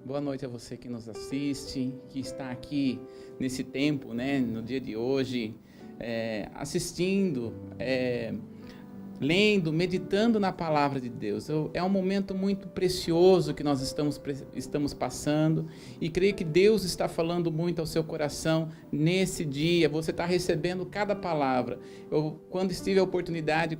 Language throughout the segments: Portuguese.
Boa noite a você que nos assiste, que está aqui nesse tempo, né, no dia de hoje, assistindo, lendo, meditando na palavra de Deus. É um momento muito precioso que nós estamos passando e creio que Deus está falando muito ao seu coração nesse dia. Você está recebendo cada palavra. Quando tive a oportunidade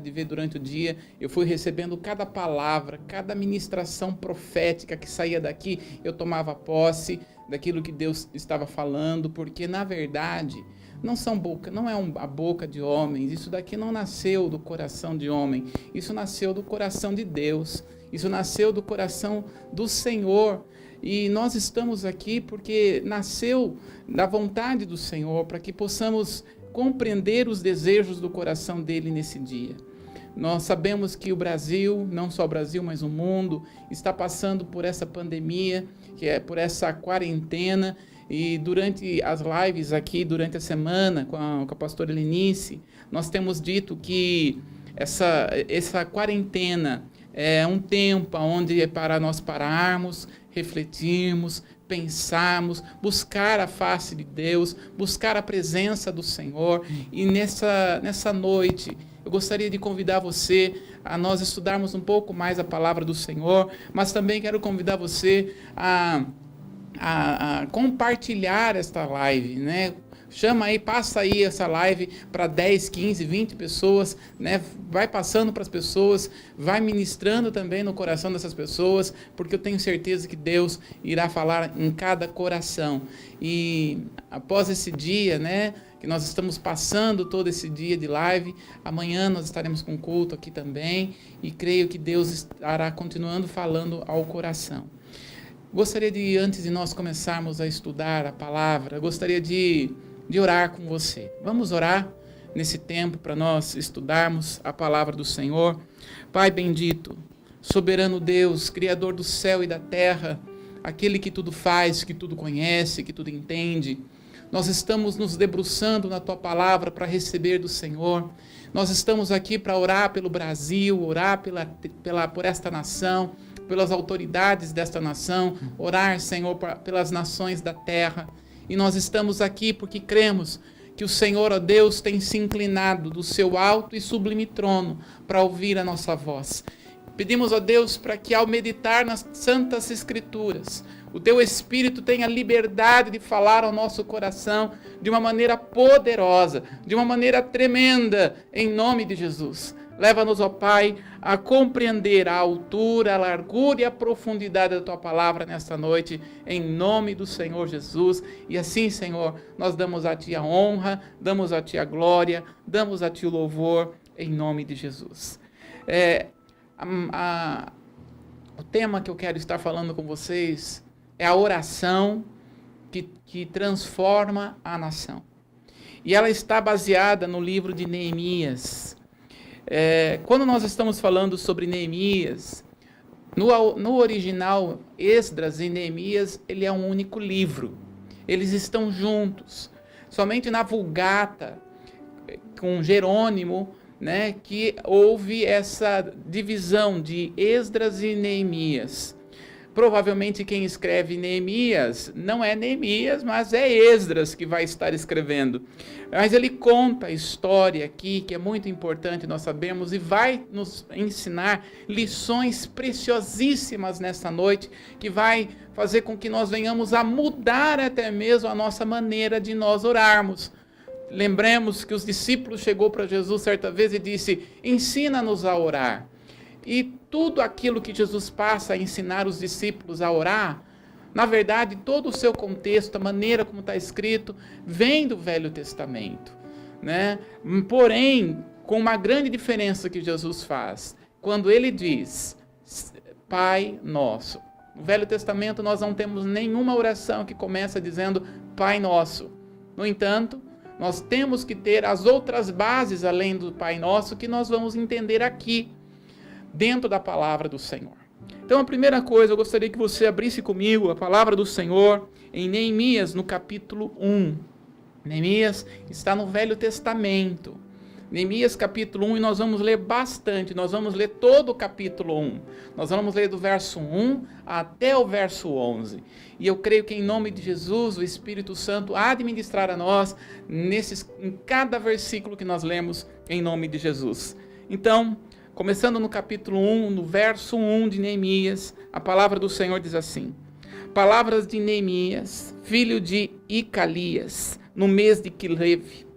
de ver durante o dia, eu fui recebendo cada palavra, cada ministração profética que saía daqui, eu tomava posse daquilo que Deus estava falando, porque na verdade não é a boca de homens, isso daqui não nasceu do coração de homem, isso nasceu do coração de Deus, isso nasceu do coração do Senhor, e nós estamos aqui porque nasceu da vontade do Senhor, para que possamos compreender os desejos do coração dele nesse dia. Nós sabemos que o Brasil, não só o Brasil, mas o mundo, está passando por essa pandemia, por essa quarentena. E durante as lives aqui, durante a semana, com a pastora Lenice, nós temos dito que essa quarentena é um tempo onde é para nós pararmos, refletirmos, pensarmos, buscar a face de Deus, buscar a presença do Senhor. E nessa noite, eu gostaria de convidar você a nós estudarmos um pouco mais a palavra do Senhor, mas também quero convidar você a compartilhar esta live, né? Passa aí essa live para 10, 15, 20 pessoas, né? Vai passando para as pessoas, vai ministrando também no coração dessas pessoas, porque eu tenho certeza que Deus irá falar em cada coração. E após esse dia, né, que nós estamos passando todo esse dia de live, amanhã nós estaremos com culto aqui também, e creio que Deus estará continuando falando ao coração. Gostaria de, antes de nós começarmos a estudar a palavra, gostaria de orar com você. Vamos orar nesse tempo para nós estudarmos a palavra do Senhor. Pai bendito, soberano Deus, Criador do céu e da terra, aquele que tudo faz, que tudo conhece, que tudo entende, nós estamos nos debruçando na Tua palavra para receber do Senhor. Nós estamos aqui para orar pelo Brasil, orar por esta nação, pelas autoridades desta nação, orar, Senhor, pelas nações da terra. E nós estamos aqui porque cremos que o Senhor, ó Deus, tem se inclinado do seu alto e sublime trono para ouvir a nossa voz. Pedimos, ó Deus, para que ao meditar nas santas escrituras, o Teu Espírito tenha liberdade de falar ao nosso coração de uma maneira poderosa, de uma maneira tremenda, em nome de Jesus. Leva-nos, ó Pai, a compreender a altura, a largura e a profundidade da Tua palavra nesta noite, em nome do Senhor Jesus. E assim, Senhor, nós damos a Ti a honra, damos a Ti a glória, damos a Ti o louvor, em nome de Jesus. O tema que eu quero estar falando com vocês é a oração que transforma a nação. E ela está baseada no livro de Neemias. Quando nós estamos falando sobre Neemias, no original, Esdras e Neemias, ele é um único livro. Eles estão juntos. Somente na Vulgata, com Jerônimo, né, que houve essa divisão de Esdras e Neemias. Provavelmente quem escreve Neemias não é Neemias, mas é Esdras que vai estar escrevendo. Mas ele conta a história aqui, que é muito importante nós sabemos, e vai nos ensinar lições preciosíssimas nessa noite, que vai fazer com que nós venhamos a mudar até mesmo a nossa maneira de nós orarmos. Lembremos que os discípulos chegou para Jesus certa vez e disse: ensina-nos a orar. E tudo aquilo que Jesus passa a ensinar os discípulos a orar, na verdade, todo o seu contexto, a maneira como está escrito, vem do Velho Testamento, né? Porém, com uma grande diferença que Jesus faz, quando ele diz, Pai Nosso. No Velho Testamento nós não temos nenhuma oração que começa dizendo Pai Nosso. No entanto, nós temos que ter as outras bases além do Pai Nosso que nós vamos entender aqui, dentro da palavra do Senhor. Então, a primeira coisa, eu gostaria que você abrisse comigo a palavra do Senhor em Neemias, no capítulo 1. Neemias está no Velho Testamento. Neemias capítulo 1, e nós vamos ler bastante, nós vamos ler todo o capítulo 1. Nós vamos ler do verso 1 até o verso 11. E eu creio que em nome de Jesus, o Espírito Santo há de ministrar a nós em cada versículo que nós lemos, em nome de Jesus. Então, começando no capítulo 1, no verso 1 de Neemias, a palavra do Senhor diz assim: Palavras de Neemias, filho de Icalias, no mês de Quisleve,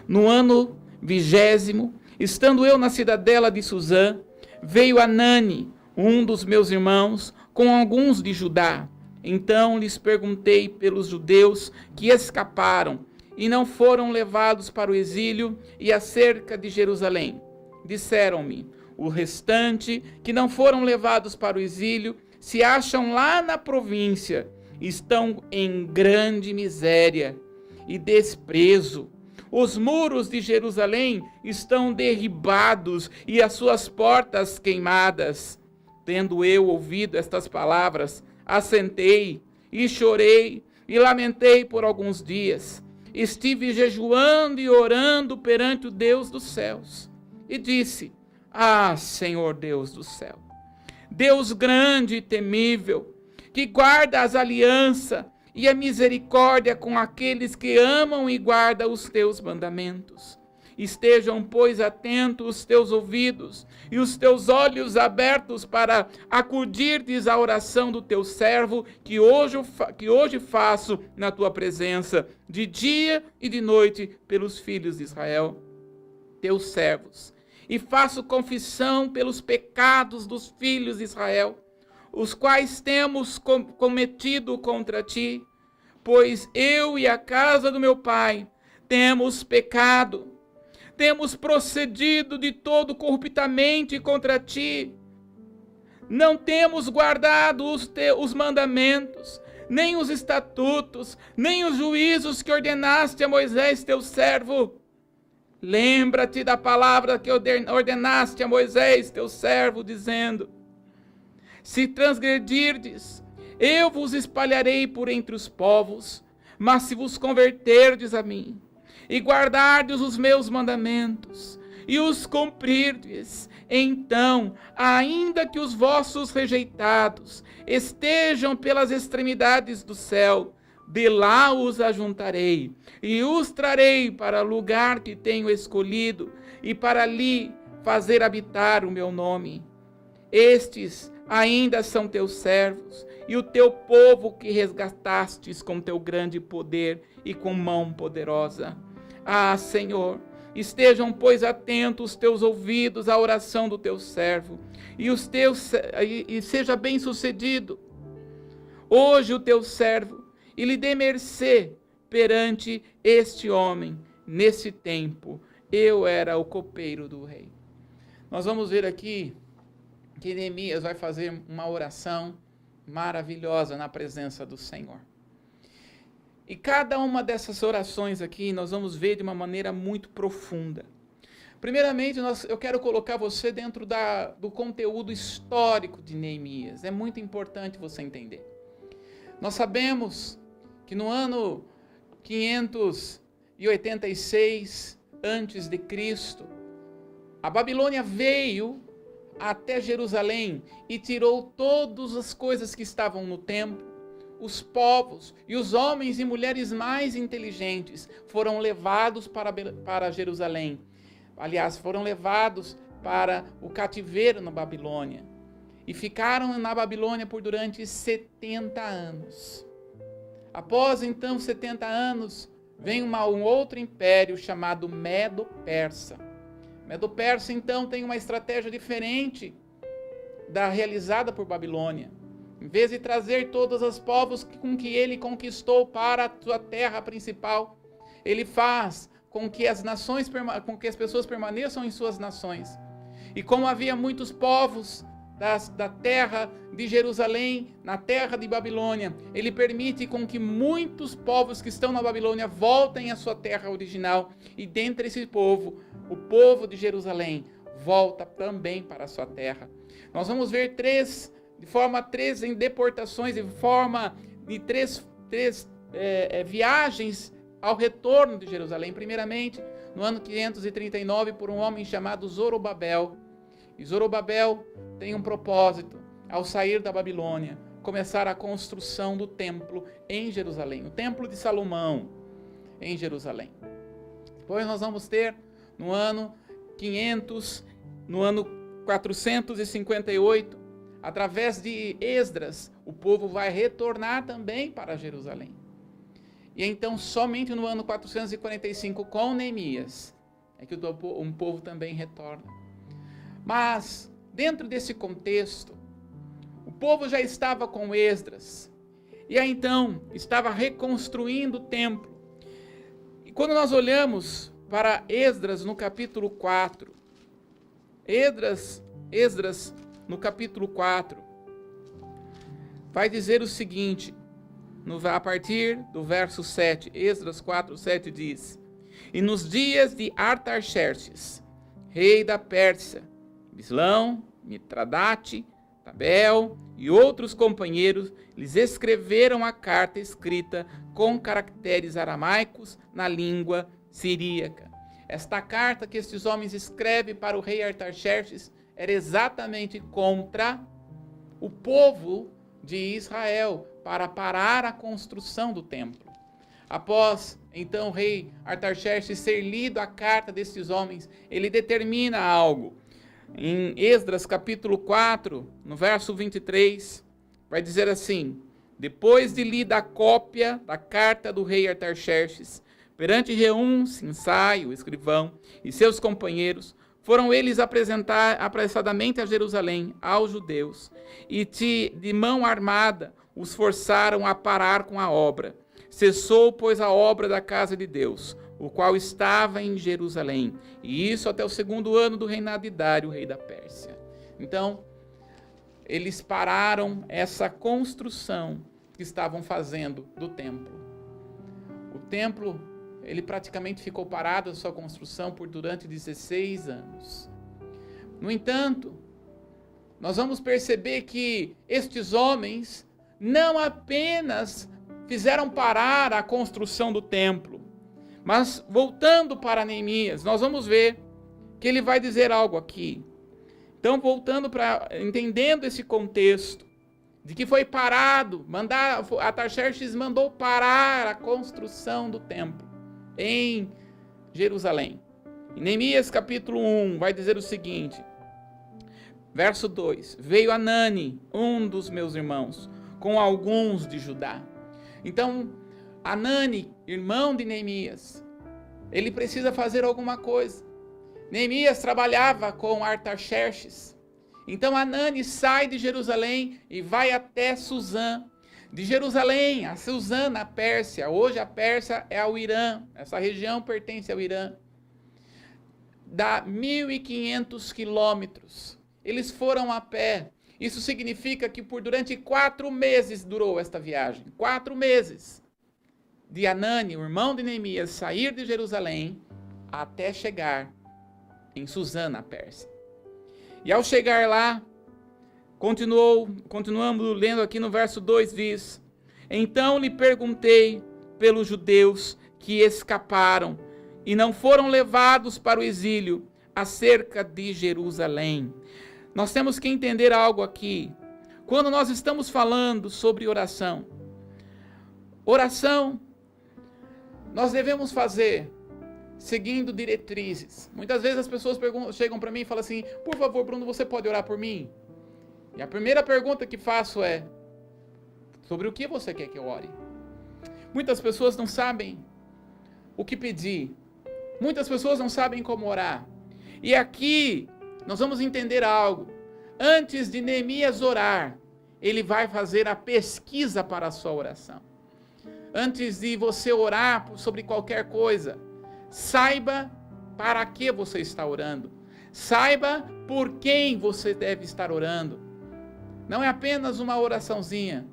no ano 20º, estando eu na cidadela de Suzã, veio Anani, um dos meus irmãos, com alguns de Judá. Então lhes perguntei pelos judeus que escaparam e não foram levados para o exílio e acerca de Jerusalém. Disseram-me: o restante que não foram levados para o exílio se acham lá na província, estão em grande miséria e desprezo. Os muros de Jerusalém estão derribados e as suas portas queimadas. Tendo eu ouvido estas palavras, assentei e chorei e lamentei por alguns dias. Estive jejuando e orando perante o Deus dos céus. E disse: Ah, Senhor Deus do céu, Deus grande e temível, que guarda as alianças e a misericórdia com aqueles que amam e guardam os teus mandamentos. Estejam, pois, atentos os teus ouvidos e os teus olhos abertos para acudirdes à oração do teu servo, que hoje faço na tua presença, de dia e de noite, pelos filhos de Israel, teus servos. E faço confissão pelos pecados dos filhos de Israel, os quais temos cometido contra ti, pois eu e a casa do meu pai temos pecado, temos procedido de todo corruptamente contra ti, não temos guardado os mandamentos, nem os estatutos, nem os juízos que ordenaste a Moisés teu servo. Lembra-te da palavra que ordenaste a Moisés teu servo, dizendo: se transgredirdes, eu vos espalharei por entre os povos, mas se vos converterdes a mim, e guardardes os meus mandamentos, e os cumprirdes, então, ainda que os vossos rejeitados estejam pelas extremidades do céu, de lá os ajuntarei, e os trarei para o lugar que tenho escolhido, e para ali fazer habitar o meu nome. Estes ainda são teus servos, e o teu povo que resgatastes com teu grande poder e com mão poderosa. Ah, Senhor, estejam, pois, atentos os teus ouvidos à oração do teu servo, e seja bem sucedido hoje o teu servo, e lhe dê mercê perante este homem. Nesse tempo, eu era o copeiro do rei. Nós vamos ver aqui que Neemias vai fazer uma oração maravilhosa na presença do Senhor. E cada uma dessas orações aqui, nós vamos ver de uma maneira muito profunda. Primeiramente, eu quero colocar você dentro do conteúdo histórico de Neemias. É muito importante você entender. Nós sabemos que no ano 586 a.C., a Babilônia veio até Jerusalém e tirou todas as coisas que estavam no templo. Os povos e os homens e mulheres mais inteligentes foram levados para Jerusalém. Aliás, foram levados para o cativeiro na Babilônia. E ficaram na Babilônia por durante 70 anos. Após, então, 70 anos, vem um outro império chamado Medo-Persa. Medo-Persa, então, tem uma estratégia diferente da realizada por Babilônia. Em vez de trazer todos os povos com que ele conquistou para a sua terra principal, ele faz com que as pessoas permaneçam em suas nações. E como havia muitos povos da terra de Jerusalém, na terra de Babilônia, ele permite com que muitos povos que estão na Babilônia voltem à sua terra original, e dentre esse povo, o povo de Jerusalém volta também para a sua terra. Nós vamos ver três em deportações, em forma de três viagens ao retorno de Jerusalém. Primeiramente, no ano 539 por um homem chamado Zorobabel. E Zorobabel tem um propósito, ao sair da Babilônia, começar a construção do templo em Jerusalém, o templo de Salomão em Jerusalém. Depois nós vamos ter no ano 458, através de Esdras, o povo vai retornar também para Jerusalém. E então somente no ano 445 com Neemias é que um povo também retorna. Mas dentro desse contexto, o povo já estava com Esdras, e aí então estava reconstruindo o templo. E quando nós olhamos para Esdras no capítulo 4, Esdras no capítulo 4, vai dizer o seguinte, a partir do verso 7, Esdras 4, 7 diz: E nos dias de Artaxerxes, rei da Pérsia, Bislão, Mitradate, Tabel e outros companheiros lhes escreveram a carta escrita com caracteres aramaicos na língua siríaca. Esta carta que estes homens escrevem para o rei Artaxerxes era exatamente contra o povo de Israel, para parar a construção do templo. Após, então, o rei Artaxerxes ser lido a carta destes homens, ele determina algo. Em Esdras capítulo 4, no verso 23, vai dizer assim: Depois de lida a cópia da carta do rei Artaxerxes, perante Reum, Sinsai, o escrivão, e seus companheiros, foram eles apresentar apressadamente a Jerusalém, aos judeus, e de mão armada os forçaram a parar com a obra. Cessou, pois, a obra da casa de Deus, o qual estava em Jerusalém, e isso até o 2º ano do reinado de Dário, rei da Pérsia. Então, eles pararam essa construção que estavam fazendo do templo. O templo, ele praticamente ficou parado a sua construção durante 16 anos. No entanto, nós vamos perceber que estes homens não apenas fizeram parar a construção do templo, mas voltando para Neemias, nós vamos ver que ele vai dizer algo aqui. Então, entendendo esse contexto, de que foi parado, Artaxerxes mandou parar a construção do templo em Jerusalém. Em Neemias capítulo 1 vai dizer o seguinte, verso 2, Veio Anani, um dos meus irmãos, com alguns de Judá. Então, Anani, irmão de Neemias, ele precisa fazer alguma coisa. Neemias trabalhava com Artaxerxes. Então Anani sai de Jerusalém e vai até Suzã. De Jerusalém a Suzã, na Pérsia. Hoje a Pérsia é o Irã. Essa região pertence ao Irã. Dá 1.500 quilômetros. Eles foram a pé. Isso significa que durante 4 meses durou esta viagem. 4 meses. De Anani, o irmão de Neemias, sair de Jerusalém até chegar em Suzã, na Pérsia. E ao chegar lá, continuamos lendo aqui no verso 2, diz: Então lhe perguntei pelos judeus que escaparam e não foram levados para o exílio acerca de Jerusalém. Nós temos que entender algo aqui. Quando nós estamos falando sobre oração, nós devemos fazer seguindo diretrizes. Muitas vezes as pessoas chegam para mim e falam assim: por favor, Bruno, você pode orar por mim? E a primeira pergunta que faço é: sobre o que você quer que eu ore? Muitas pessoas não sabem o que pedir. Muitas pessoas não sabem como orar. E aqui nós vamos entender algo. Antes de Neemias orar, ele vai fazer a pesquisa para a sua oração. Antes de você orar sobre qualquer coisa, saiba para que você está orando. Saiba por quem você deve estar orando. Não é apenas uma oraçãozinha.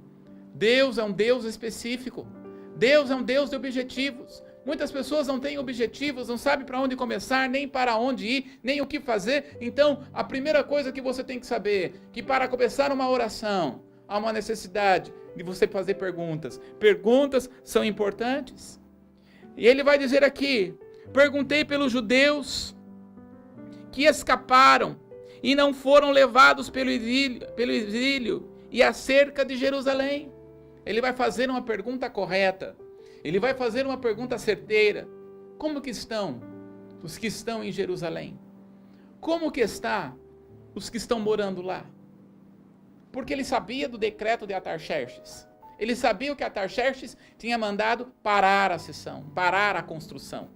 Deus é um Deus específico. Deus é um Deus de objetivos. Muitas pessoas não têm objetivos, não sabem para onde começar, nem para onde ir, nem o que fazer. Então, a primeira coisa que você tem que saber, que para começar uma oração, há uma necessidade de você fazer perguntas. Perguntas são importantes. E ele vai dizer aqui: Perguntei pelos judeus que escaparam e não foram levados pelo exílio e acerca de Jerusalém. Ele vai fazer uma pergunta correta. Ele vai fazer uma pergunta certeira. Como que estão os que estão em Jerusalém? Como que está os que estão morando lá? Porque ele sabia do decreto de Artaxerxes. Ele sabia que Artaxerxes tinha mandado parar a sessão, parar a construção.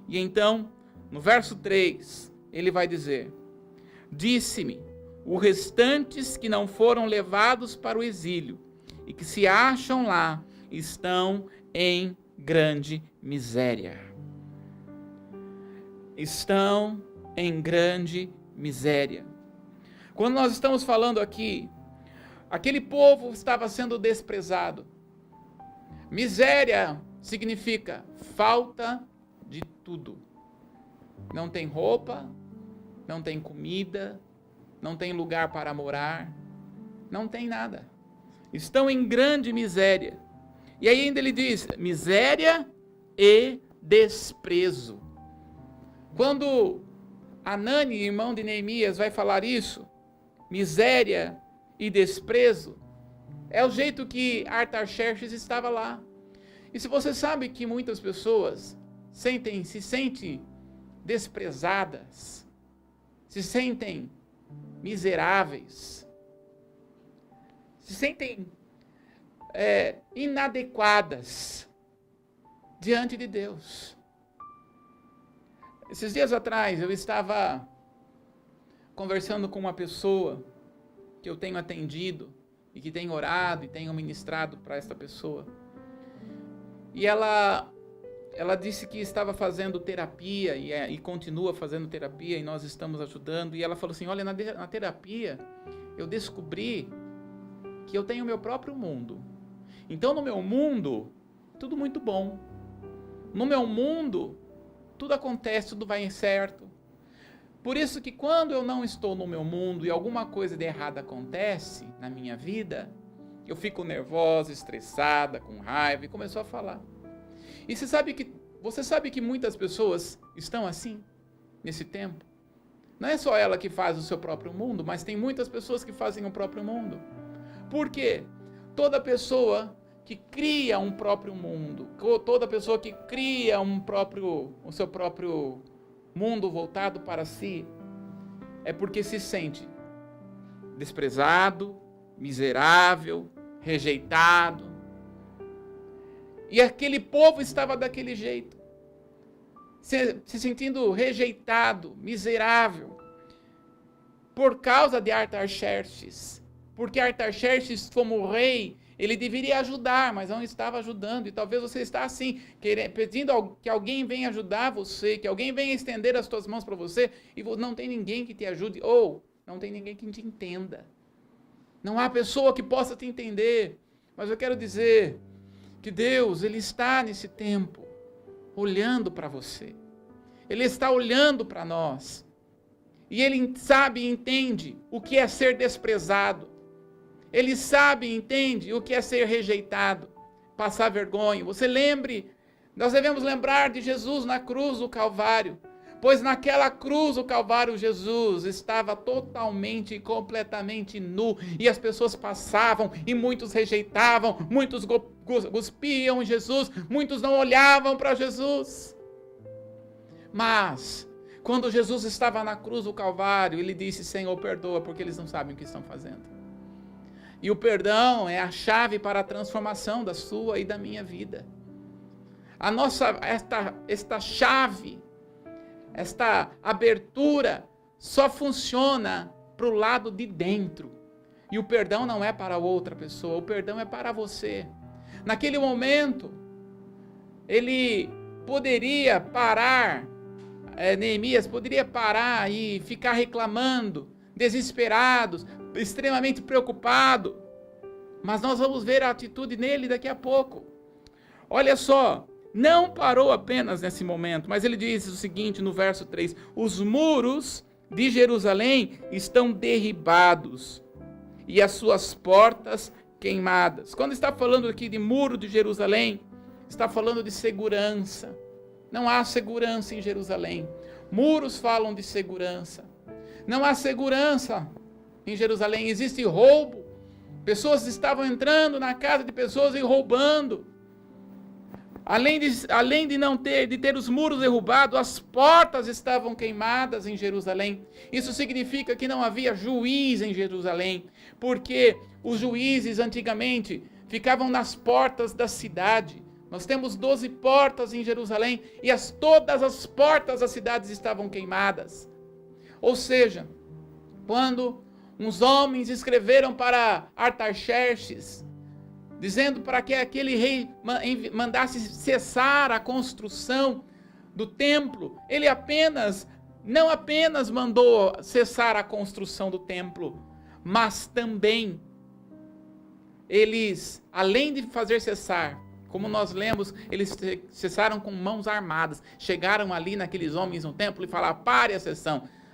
E então, no verso 3, ele vai dizer: disse-me, os restantes que não foram levados para o exílio e que se acham lá estão em grande miséria. Estão em grande miséria. Quando nós estamos falando aqui, aquele povo estava sendo desprezado. Miséria significa falta de tudo. Não tem roupa, não tem comida, não tem lugar para morar, não tem nada. Estão em grande miséria. E aí ainda ele diz, miséria e desprezo. Quando Anani, irmão de Neemias, vai falar isso, miséria e desprezo, é o jeito que Artaxerxes estava lá. E se você sabe que muitas pessoas se sentem desprezadas, se sentem miseráveis, se sentem inadequadas diante de Deus. Esses dias atrás eu estava conversando com uma pessoa que eu tenho atendido e que tenho orado e tenho ministrado para esta pessoa. E ela disse que estava fazendo terapia e continua fazendo terapia e nós estamos ajudando. E ela falou assim, olha, na terapia eu descobri que eu tenho o meu próprio mundo. Então no meu mundo, tudo muito bom. No meu mundo, tudo acontece, tudo vai certo. Por isso que quando eu não estou no meu mundo e alguma coisa de errado acontece na minha vida, eu fico nervosa, estressada, com raiva, e começou a falar. E você sabe que muitas pessoas estão assim, nesse tempo? Não é só ela que faz o seu próprio mundo, mas tem muitas pessoas que fazem o próprio mundo. Por quê? Toda pessoa que cria um próprio mundo, toda pessoa que cria o seu próprio mundo voltado para si, é porque se sente desprezado, miserável, rejeitado. E aquele povo estava daquele jeito, se sentindo rejeitado, miserável, por causa de Artaxerxes. Porque Artaxerxes, como rei, ele deveria ajudar, mas não estava ajudando. E talvez você está assim, pedindo que alguém venha ajudar você, que alguém venha estender as suas mãos para você, e não tem ninguém que te ajude, ou não tem ninguém que te entenda. Não há pessoa que possa te entender. Mas eu quero dizer que Deus, Ele está nesse tempo, olhando para você. Ele está olhando para nós. E Ele sabe e entende o que é ser desprezado. Ele sabe e entende o que é ser rejeitado, passar vergonha. Nós devemos lembrar de Jesus na cruz do Calvário, pois naquela cruz do Calvário Jesus estava totalmente e completamente nu, e as pessoas passavam e muitos rejeitavam, muitos cuspiam em Jesus, muitos não olhavam para Jesus. Mas quando Jesus estava na cruz do Calvário, Ele disse, Senhor, perdoa, porque eles não sabem o que estão fazendo. E o perdão é a chave para a transformação da sua e da minha vida. Esta chave, esta abertura só funciona para o lado de dentro. E o perdão não é para outra pessoa, o perdão é para você. Naquele momento, ele poderia parar, Neemias poderia parar e ficar reclamando, desesperados, extremamente preocupado, mas nós vamos ver a atitude nele daqui a pouco. Olha só, não parou apenas nesse momento, mas ele diz o seguinte no verso 3, os muros de Jerusalém estão derribados e as suas portas queimadas. Quando está falando aqui de muro de Jerusalém, está falando de segurança, Não há segurança em Jerusalém. Muros falam de segurança. Não há segurança em Jerusalém. Existe roubo. Pessoas estavam entrando na casa de pessoas e roubando. Além de ter os muros derrubados, as portas estavam queimadas em Jerusalém. Isso significa que não havia juiz em Jerusalém, porque os juízes antigamente ficavam nas portas da cidade. Nós temos 12 portas em Jerusalém e todas as portas das cidades estavam queimadas. Ou seja, quando uns homens escreveram para Artaxerxes, dizendo para que aquele rei mandasse cessar a construção do templo, ele não apenas mandou cessar a construção do templo, mas também eles, além de fazer cessar, como nós lemos, eles cessaram com mãos armadas, chegaram ali naqueles homens no templo e falaram: pare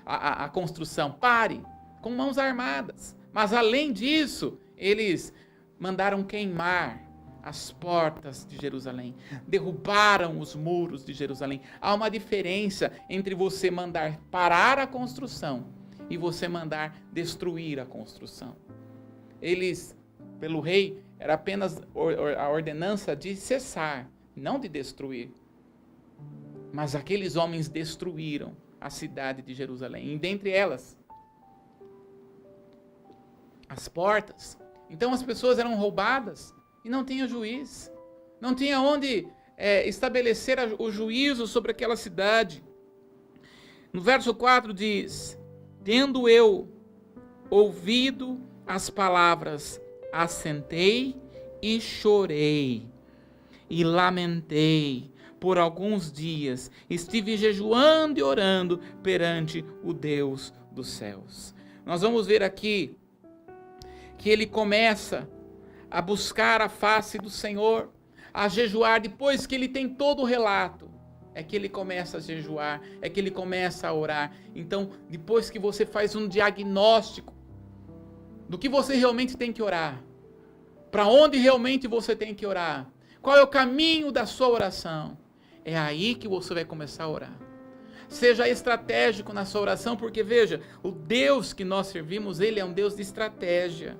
a construção, pare, com mãos armadas. Mas além disso, eles mandaram queimar as portas de Jerusalém, derrubaram os muros de Jerusalém. Há uma diferença entre você mandar parar a construção e você mandar destruir a construção. Eles, pelo rei, era apenas a ordenança de cessar, não de destruir. Mas aqueles homens destruíram a cidade de Jerusalém, e dentre elas, as portas. Então as pessoas eram roubadas e não tinha juiz, não tinha onde estabelecer o juízo sobre aquela cidade. No verso 4 diz: tendo eu ouvido as palavras, assentei e chorei e lamentei por alguns dias, estive jejuando e orando perante o Deus dos céus. Nós vamos ver aqui que ele começa a buscar a face do Senhor, a jejuar. Depois que ele tem todo o relato, é que ele começa a jejuar, é que ele começa a orar. Então, depois que você faz um diagnóstico do que você realmente tem que orar, para onde realmente você tem que orar, qual é o caminho da sua oração, é aí que você vai começar a orar. Seja estratégico na sua oração, porque veja, o Deus que nós servimos, ele é um Deus de estratégia.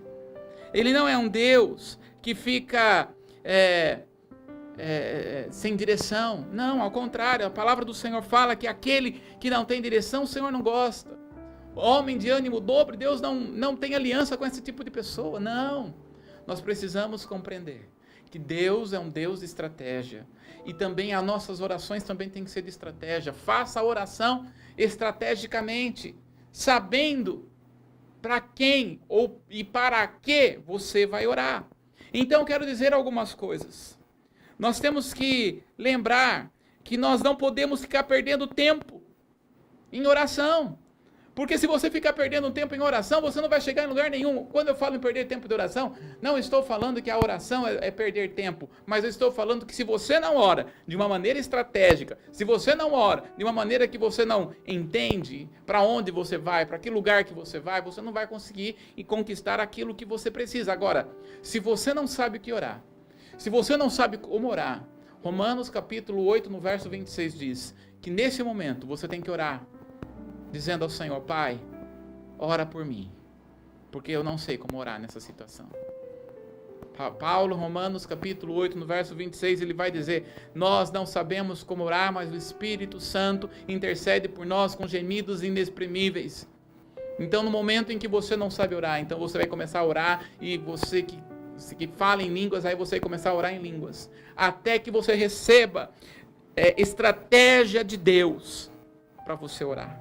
Ele não é um Deus que fica sem direção. Não, ao contrário, a palavra do Senhor fala que aquele que não tem direção, o Senhor não gosta. Homem de ânimo dobre, Deus não tem aliança com esse tipo de pessoa. Não, nós precisamos compreender que Deus é um Deus de estratégia. E também as nossas orações também têm que ser de estratégia. Faça a oração estrategicamente, sabendo para quem e para que você vai orar. Então, quero dizer algumas coisas. Nós temos que lembrar que nós não podemos ficar perdendo tempo em oração. Porque se você ficar perdendo tempo em oração, você não vai chegar em lugar nenhum. Quando eu falo em perder tempo de oração, não estou falando que a oração é perder tempo, mas eu estou falando que se você não ora de uma maneira estratégica, se você não ora de uma maneira que você não entende para onde você vai, para que lugar que você não vai conseguir conquistar aquilo que você precisa. Agora, se você não sabe o que orar, se você não sabe como orar, Romanos capítulo 8, no verso 26 diz que nesse momento você tem que orar, dizendo ao Senhor: Pai, ora por mim, porque eu não sei como orar nessa situação. Paulo, Romanos capítulo 8, no verso 26, ele vai dizer: nós não sabemos como orar, mas o Espírito Santo intercede por nós com gemidos inexprimíveis. Então, no momento em que você não sabe orar, então você vai começar a orar, e você que fala em línguas, aí você vai começar a orar em línguas, até que você receba estratégia de Deus para você orar.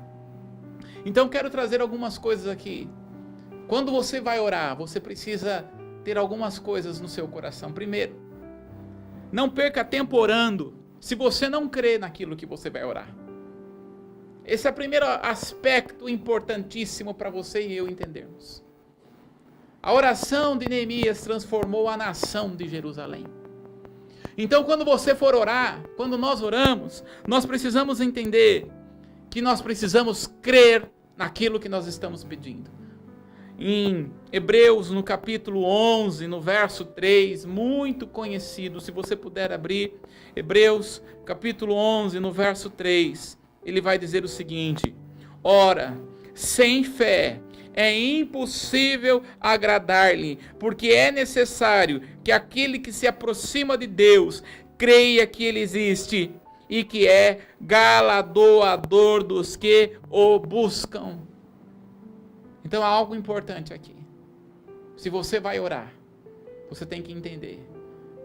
Então, quero trazer algumas coisas aqui. Quando você vai orar, você precisa ter algumas coisas no seu coração. Primeiro, não perca tempo orando se você não crê naquilo que você vai orar. Esse é o primeiro aspecto importantíssimo para você e eu entendermos. A oração de Neemias transformou a nação de Jerusalém. Então, quando você for orar, quando nós oramos, nós precisamos entender que nós precisamos crer naquilo que nós estamos pedindo. em Hebreus, no capítulo 11, no verso 3, muito conhecido, se você puder abrir, Hebreus, capítulo 11, no verso 3, ele vai dizer o seguinte: ora, sem fé é impossível agradar-lhe, porque é necessário que aquele que se aproxima de Deus creia que ele existe e que é galardoador dos que o buscam. Então há algo importante aqui. Se você vai orar, você tem que entender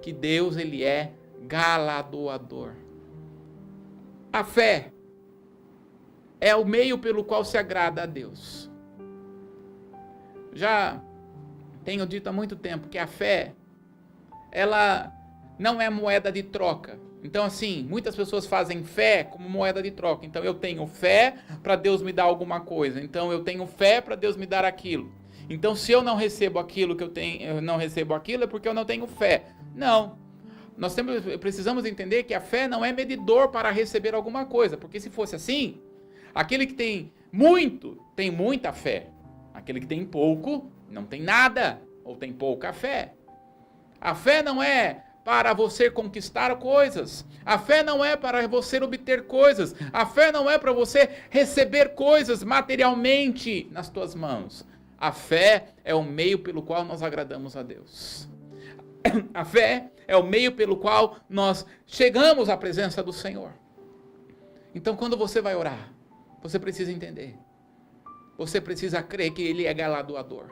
que Deus, ele é galardoador. A fé é o meio pelo qual se agrada a Deus. Já tenho dito há muito tempo que a fé, ela não é moeda de troca. Então, assim, muitas pessoas fazem fé como moeda de troca. Então, eu tenho fé para Deus me dar alguma coisa. Então, eu tenho fé para Deus me dar aquilo. Então, se eu não recebo aquilo que eu não recebo aquilo, é porque eu não tenho fé. Não. Nós precisamos entender que a fé não é medidor para receber alguma coisa. Porque se fosse assim, aquele que tem muito, tem muita fé. Aquele que tem pouco, não tem nada. Ou tem pouca fé. A fé não é para você conquistar coisas. A fé não é para você obter coisas. A fé não é para você receber coisas materialmente nas tuas mãos. A fé é o meio pelo qual nós agradamos a Deus. A fé é o meio pelo qual nós chegamos à presença do Senhor. Então, quando você vai orar, você precisa entender. Você precisa crer que Ele é galardoador.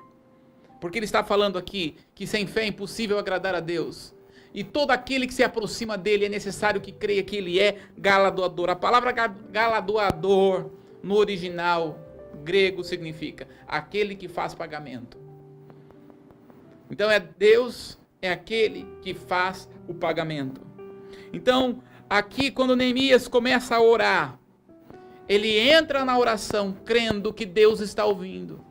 Porque Ele está falando aqui que sem fé é impossível agradar a Deus. E todo aquele que se aproxima dele é necessário que creia que ele é galardoador. A palavra galardoador no original grego significa aquele que faz pagamento. Então Deus é aquele que faz o pagamento. Então, aqui quando Neemias começa a orar, ele entra na oração crendo que Deus está ouvindo.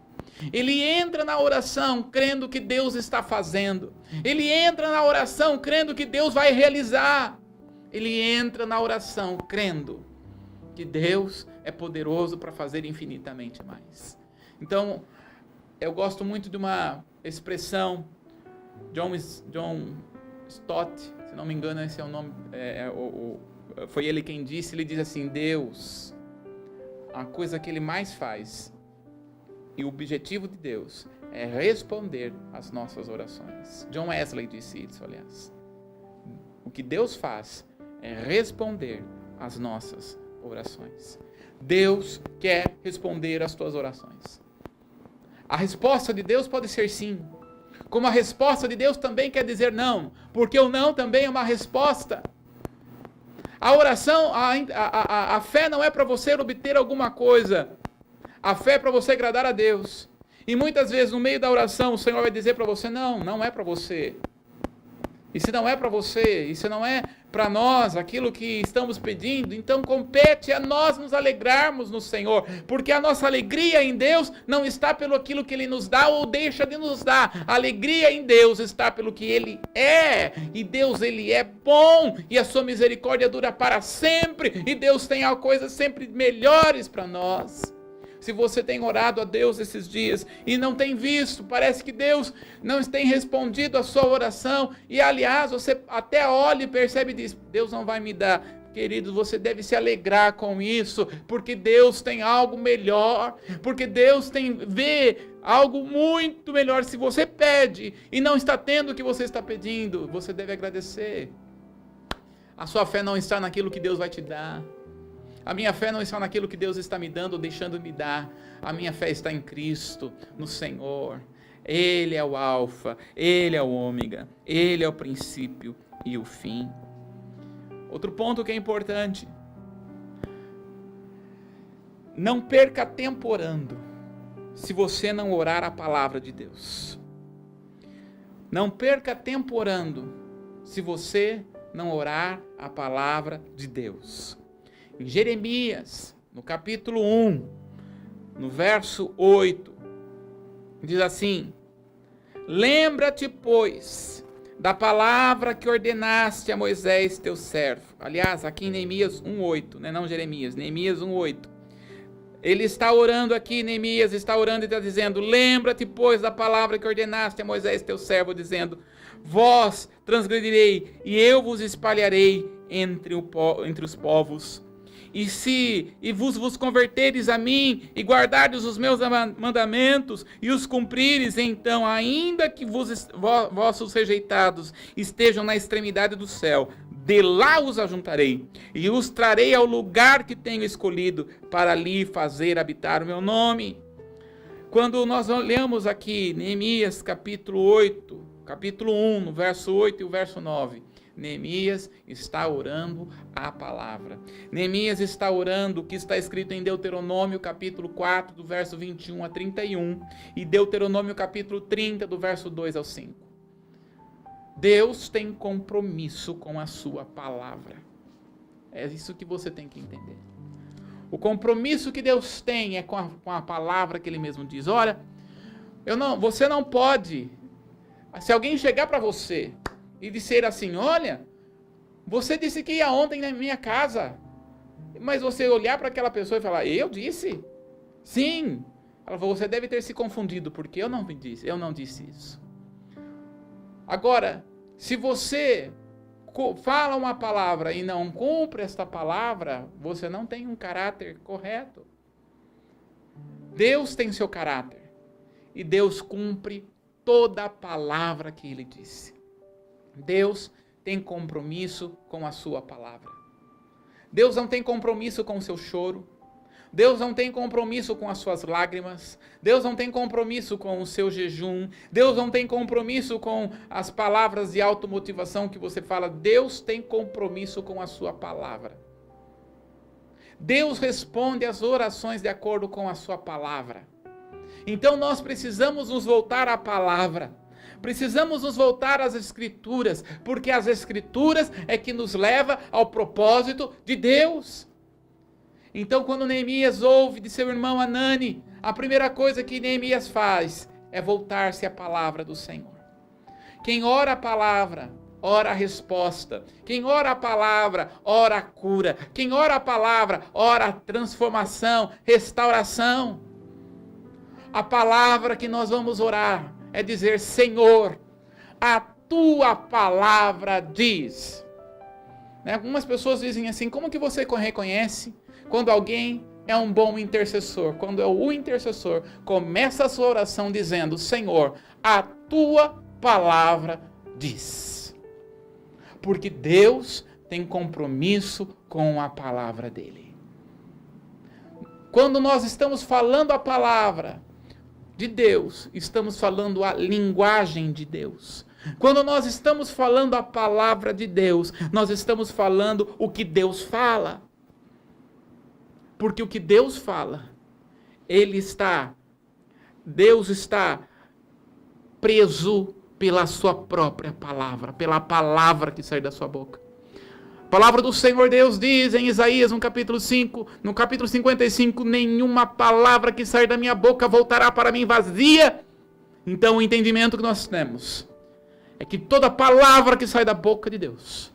Ele entra na oração crendo que Deus está fazendo. Ele entra na oração crendo que Deus vai realizar. Ele entra na oração crendo que Deus é poderoso para fazer infinitamente mais. Então, eu gosto muito de uma expressão, John Stott, se não me engano esse é o nome, foi ele quem disse, ele diz assim: Deus, a coisa que ele mais faz, e o objetivo de Deus é responder às nossas orações. John Wesley disse isso, aliás. O que Deus faz é responder às nossas orações. Deus quer responder às tuas orações. A resposta de Deus pode ser sim, como a resposta de Deus também quer dizer não, porque o não também é uma resposta. A oração, a fé não é para você obter alguma coisa. A fé é para você agradar a Deus. E muitas vezes no meio da oração o Senhor vai dizer para você: não é para você. E se não é para você, e se não é para nós aquilo que estamos pedindo, então compete a nós nos alegrarmos no Senhor, porque a nossa alegria em Deus não está pelo aquilo que Ele nos dá ou deixa de nos dar. A alegria em Deus está pelo que Ele é, e Deus, Ele é bom, e a sua misericórdia dura para sempre, e Deus tem coisas sempre melhores para nós. Se você tem orado a Deus esses dias e não tem visto, parece que Deus não tem respondido a sua oração, e aliás, você até olha e percebe e diz: Deus não vai me dar. Querido, você deve se alegrar com isso, porque Deus tem algo melhor, porque Deus vê algo muito melhor. Se você pede e não está tendo o que você está pedindo, você deve agradecer. A sua fé não está naquilo que Deus vai te dar. A minha fé não está naquilo que Deus está me dando ou deixando me dar. A minha fé está em Cristo, no Senhor. Ele é o alfa, Ele é o ômega, Ele é o princípio e o fim. Outro ponto que é importante: não perca tempo orando, se você não orar a palavra de Deus. Não perca tempo orando, se você não orar a palavra de Deus. Em Jeremias, no capítulo 1, no verso 8, diz assim: lembra-te, pois, da palavra que ordenaste a Moisés, teu servo. Aliás, aqui em Neemias 1:8, não Jeremias, Neemias 1:8. Ele está orando aqui, Neemias está orando e está dizendo: lembra-te, pois, da palavra que ordenaste a Moisés, teu servo, dizendo: vós transgredirei, e eu vos espalharei entre os povos. E vos converteres a mim, e guardardes os meus mandamentos, e os cumprires, então, ainda que vossos rejeitados estejam na extremidade do céu, de lá os ajuntarei, e os trarei ao lugar que tenho escolhido, para ali fazer habitar o meu nome. Quando nós lemos aqui Neemias capítulo 8, capítulo 1, no verso 8 e o verso 9, Neemias está orando a palavra. Neemias está orando o que está escrito em Deuteronômio capítulo 4, do verso 21 a 31, e Deuteronômio capítulo 30, do verso 2 ao 5. Deus tem compromisso com a sua palavra. É isso que você tem que entender. O compromisso que Deus tem é com a palavra que Ele mesmo diz. Olha, você não pode, se alguém chegar para você e disser assim: olha, você disse que ia ontem na minha casa, mas você olhar para aquela pessoa e falar: eu disse? Sim. Ela falou: você deve ter se confundido, porque eu não disse isso. Agora, se você fala uma palavra e não cumpre esta palavra, você não tem um caráter correto. Deus tem seu caráter, e Deus cumpre toda a palavra que Ele disse. Deus tem compromisso com a sua palavra. Deus não tem compromisso com o seu choro. Deus não tem compromisso com as suas lágrimas. Deus não tem compromisso com o seu jejum. Deus não tem compromisso com as palavras de automotivação que você fala. Deus tem compromisso com a sua palavra. Deus responde às orações de acordo com a sua palavra. Então nós precisamos nos voltar à palavra. Precisamos nos voltar às Escrituras, porque as Escrituras é que nos leva ao propósito de Deus. Então, quando Neemias ouve de seu irmão Hanani, a primeira coisa que Neemias faz é voltar-se à palavra do Senhor. Quem ora a palavra, ora a resposta. Quem ora a palavra, ora a cura. Quem ora a palavra, ora a transformação, restauração. A palavra que nós vamos orar é dizer: Senhor, a tua palavra diz. Algumas pessoas dizem assim: como que você reconhece quando alguém é um bom intercessor? Quando o intercessor começa a sua oração dizendo: Senhor, a tua palavra diz. Porque Deus tem compromisso com a palavra dele. Quando nós estamos falando a palavra de Deus, estamos falando a linguagem de Deus. Quando nós estamos falando a palavra de Deus, nós estamos falando o que Deus fala. Porque o que Deus fala, Deus está preso pela sua própria palavra, pela palavra que sai da sua boca. A palavra do Senhor Deus diz em Isaías, no capítulo 5, no capítulo 55, nenhuma palavra que sair da minha boca voltará para mim vazia. Então o entendimento que nós temos é que toda palavra que sai da boca de Deus,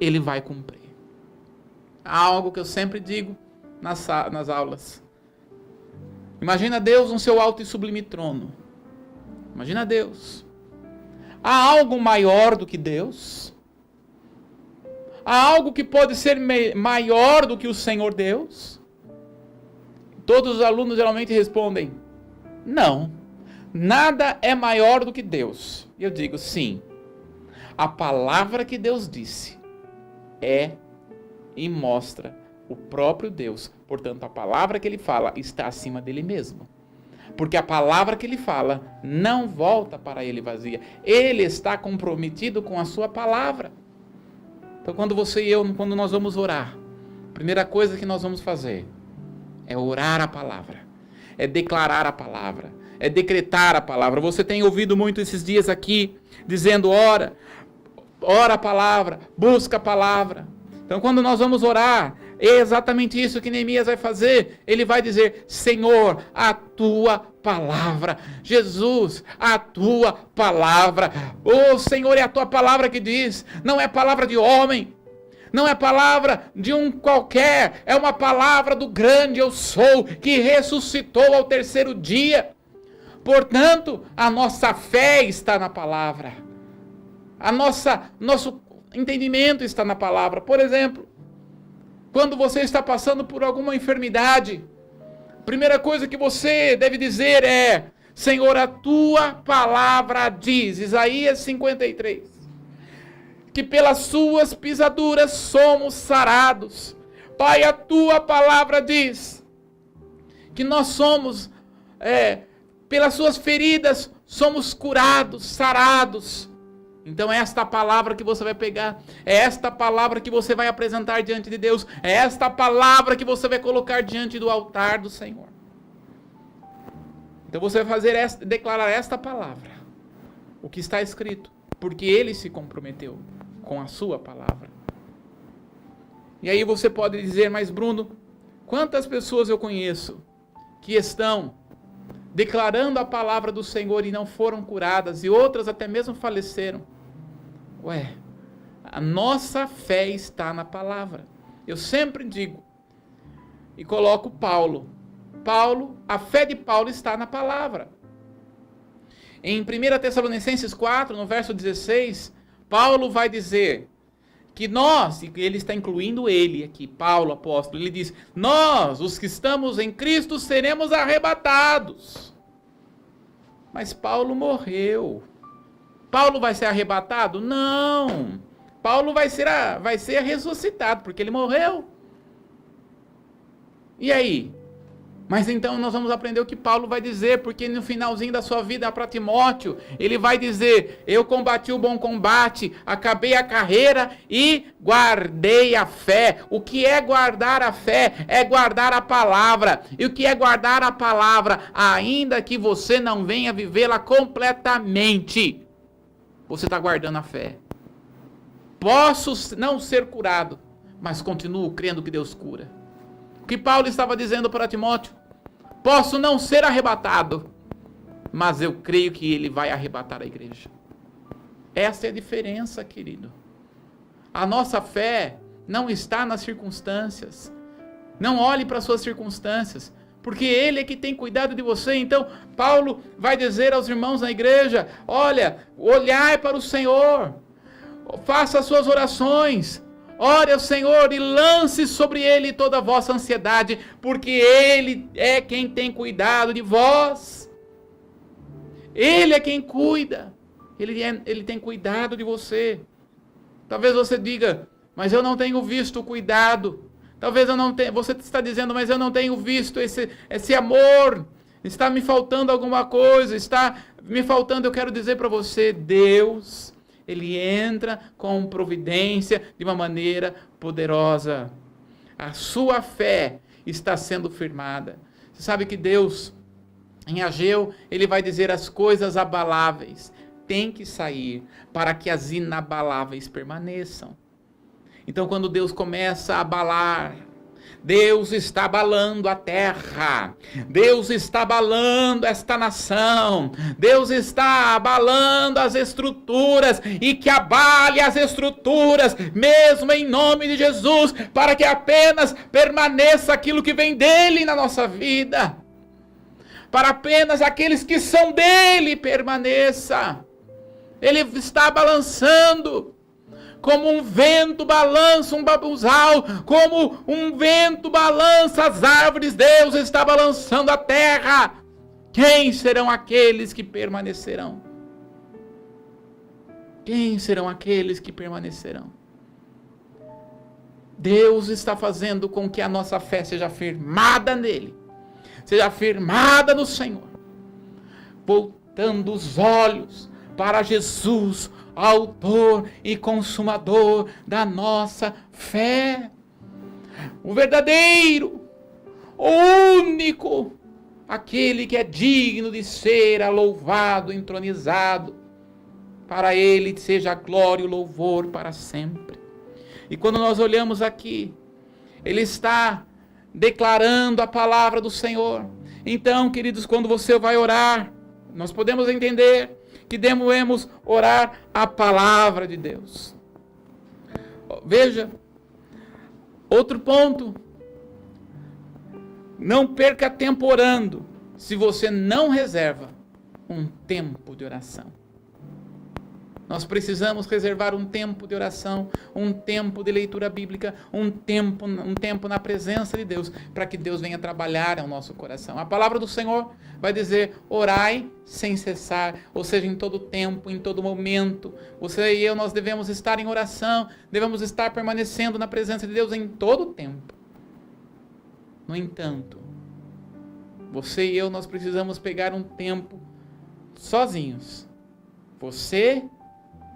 Ele vai cumprir. Há algo que eu sempre digo nas aulas. Imagina Deus no seu alto e sublime trono. Imagina Deus. Há algo maior do que Deus? Há algo que pode ser maior do que o Senhor Deus? Todos os alunos geralmente respondem: não, nada é maior do que Deus. E eu digo: sim, a palavra que Deus disse é e mostra o próprio Deus. Portanto, a palavra que Ele fala está acima dele mesmo. Porque a palavra que Ele fala não volta para Ele vazia. Ele está comprometido com a sua palavra. Então, quando você e eu, quando nós vamos orar, a primeira coisa que nós vamos fazer é orar a palavra, é declarar a palavra, é decretar a palavra. Você tem ouvido muito esses dias aqui, dizendo: ora a palavra, busca a palavra. Então, quando nós vamos orar, é exatamente isso que Neemias vai fazer. Ele vai dizer: Senhor, a tua palavra. Jesus, a tua palavra. Oh, Senhor, é a tua palavra que diz. Não é palavra de homem. Não é palavra de um qualquer, é uma palavra do grande eu sou, que ressuscitou ao terceiro dia. Portanto, a nossa fé está na palavra. Nosso entendimento está na palavra. Por exemplo, quando você está passando por alguma enfermidade, a primeira coisa que você deve dizer é: Senhor, a tua palavra diz, Isaías 53, que pelas suas pisaduras somos sarados. Pai, a tua palavra diz que nós somos, pelas suas feridas, somos curados, sarados. Então é esta palavra que você vai pegar, é esta palavra que você vai apresentar diante de Deus, é esta palavra que você vai colocar diante do altar do Senhor. Então você vai declarar esta palavra, o que está escrito, porque Ele se comprometeu com a sua palavra. E aí você pode dizer: mas Bruno, quantas pessoas eu conheço que estão declarando a palavra do Senhor e não foram curadas, e outras até mesmo faleceram? A nossa fé está na palavra. Eu sempre digo e coloco Paulo, a fé de Paulo está na palavra. Em 1 Tessalonicenses 4, no verso 16, Paulo vai dizer que nós, e ele está incluindo ele aqui, Paulo, apóstolo, ele diz: nós, os que estamos em Cristo, seremos arrebatados. Mas Paulo morreu. Paulo vai ser arrebatado? Não. Paulo vai ser ressuscitado, porque ele morreu. E aí? Mas então nós vamos aprender o que Paulo vai dizer, porque no finalzinho da sua vida para Timóteo, ele vai dizer: eu combati o bom combate, acabei a carreira e guardei a fé. O que é guardar a fé? É guardar a palavra. E o que é guardar a palavra? Ainda que você não venha vivê-la completamente, você está guardando a fé. Posso não ser curado, mas continuo crendo que Deus cura. O que Paulo estava dizendo para Timóteo: posso não ser arrebatado, mas eu creio que ele vai arrebatar a igreja. Essa é a diferença, querido. A nossa fé não está nas circunstâncias. Não olhe para as suas circunstâncias, porque Ele é que tem cuidado de você. Então, Paulo vai dizer aos irmãos na igreja: olha, olhai para o Senhor, faça as suas orações, ore ao Senhor e lance sobre Ele toda a vossa ansiedade, porque Ele é quem tem cuidado de vós. Ele é quem cuida. Ele tem cuidado de você. Talvez você diga: mas eu não tenho visto o cuidado. Talvez eu não tenha, você está dizendo: mas eu não tenho visto esse amor. Está me faltando alguma coisa, está me faltando. Eu quero dizer para você: Deus, Ele entra com providência de uma maneira poderosa. A sua fé está sendo firmada. Você sabe que Deus, em Ageu, Ele vai dizer: as coisas abaláveis têm que sair para que as inabaláveis permaneçam. Então, quando Deus começa a abalar, Deus está abalando a terra, Deus está abalando esta nação, Deus está abalando as estruturas, e que abale as estruturas, mesmo em nome de Jesus, para que apenas permaneça aquilo que vem dele na nossa vida, para apenas aqueles que são dele permaneça. Ele está balançando, como um vento balança um babuzal, como um vento balança as árvores, Deus está balançando a terra. Quem serão aqueles que permanecerão? Quem serão aqueles que permanecerão? Deus está fazendo com que a nossa fé seja firmada nele, seja firmada no Senhor, voltando os olhos para Jesus, autor e consumador da nossa fé. O verdadeiro, o único, aquele que é digno de ser louvado, entronizado. Para ele seja a glória e o louvor para sempre. E quando nós olhamos aqui, ele está declarando a palavra do Senhor. Então, queridos, quando você vai orar, nós podemos entender que devemos orar a palavra de Deus. Veja Outro ponto, não perca tempo orando se você não reserva um tempo de oração. Nós precisamos reservar um tempo de oração, um tempo de leitura bíblica, um tempo na presença de Deus, para que Deus venha trabalhar ao nosso coração. A palavra do Senhor vai dizer: orai sem cessar, ou seja, em todo tempo, em todo momento. Você e eu, nós devemos estar em oração, devemos estar permanecendo na presença de Deus em todo tempo. No entanto, você e eu, nós precisamos pegar um tempo sozinhos. Você